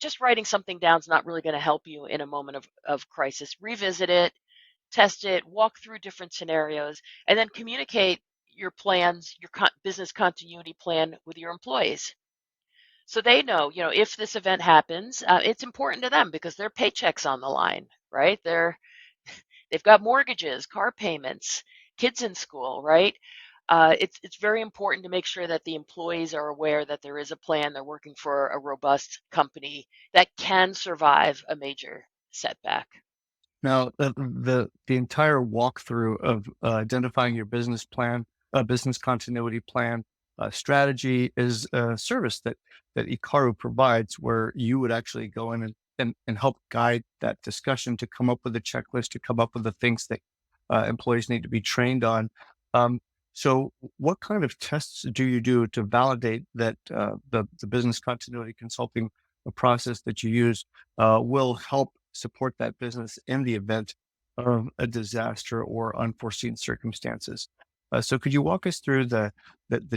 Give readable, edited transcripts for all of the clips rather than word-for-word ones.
just writing something down is not really going to help you in a moment of crisis. Revisit it, test it, walk through different scenarios, and then communicate your plans, your business continuity plan with your employees. So they know, if this event happens, it's important to them because their paycheck's on the line, right? They've got mortgages, car payments, kids in school, right? It's very important to make sure that the employees are aware that there is a plan. They're working for a robust company that can survive a major setback. Now, the entire walkthrough of identifying your business plan, business continuity plan, strategy is a service that Ikaru provides, where you would actually go in and help guide that discussion to come up with a checklist, to come up with the things that employees need to be trained on. Um, so, what kind of tests do you do to validate that the business continuity consulting process that you use will help support that business in the event of a disaster or unforeseen circumstances? So could you walk us through the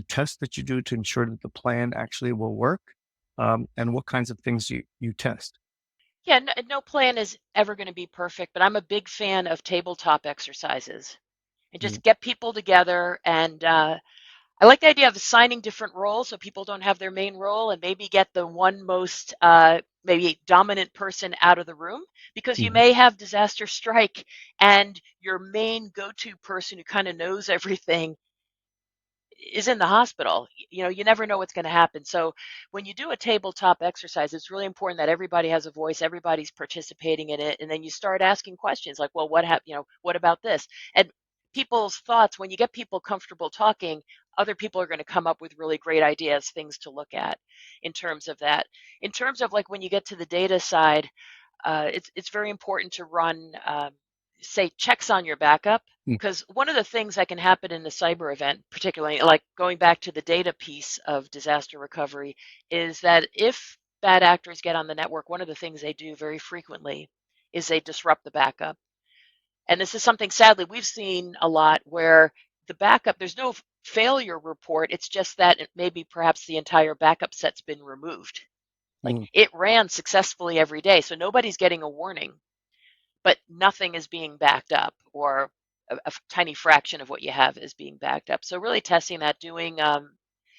tests that you do to ensure that the plan actually will work, and what kinds of things you test? Yeah, no plan is ever going to be perfect, but I'm a big fan of tabletop exercises and Mm. just get people together. And I like the idea of assigning different roles so people don't have their main role and maybe get the one most maybe dominant person out of the room because you Mhm. may have disaster strike and your main go-to person who kind of knows everything is in the hospital. You never know what's going to happen. So when you do a tabletop exercise, it's really important that everybody has a voice, everybody's participating in it, and then you start asking questions like, well, what about this? And people's thoughts, when you get people comfortable talking, other people are going to come up with really great ideas, things to look at in terms of that. In terms of like when you get to the data side, it's very important to run, say, checks on your backup, Mm. because one of the things that can happen in a cyber event, particularly like going back to the data piece of disaster recovery, is that if bad actors get on the network, one of the things they do very frequently is they disrupt the backup. And this is something sadly we've seen a lot where the backup, there's no failure report. It's just that maybe perhaps the entire backup set's been removed. Like Mm. it ran successfully every day, so nobody's getting a warning, but nothing is being backed up, or a tiny fraction of what you have is being backed up. So really testing that, doing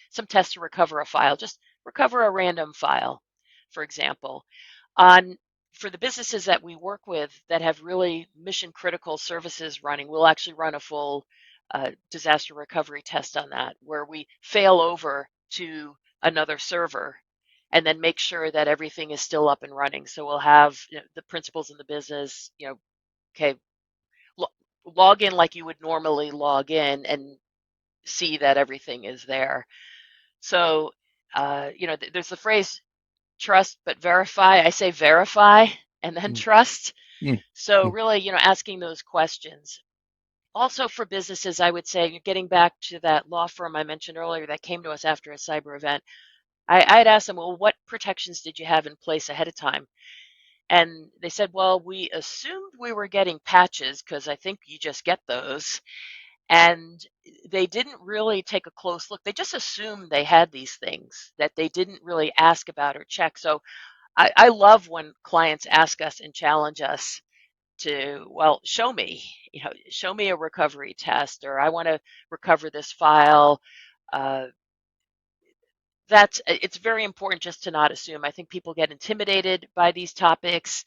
some tests to recover a file, just recover a random file, for example. On For the businesses that we work with that have really mission critical services running, we'll actually run a full disaster recovery test on that, where we fail over to another server and then make sure that everything is still up and running. So we'll have the principals in the business, okay, lo- log in like you would normally log in and see that everything is there. So, there's the phrase trust but verify. I say verify and then Mm. trust. Mm. So Mm. really, asking those questions. Also for businesses, I would say, getting back to that law firm I mentioned earlier that came to us after a cyber event, I'd asked them, well, what protections did you have in place ahead of time? And they said, well, we assumed we were getting patches because I think you just get those. And they didn't really take a close look. They just assumed they had these things that they didn't really ask about or check. So I love when clients ask us and challenge us to, well, show me a recovery test, or I want to recover this file. Uh, it's very important just to not assume. I think people get intimidated by these topics,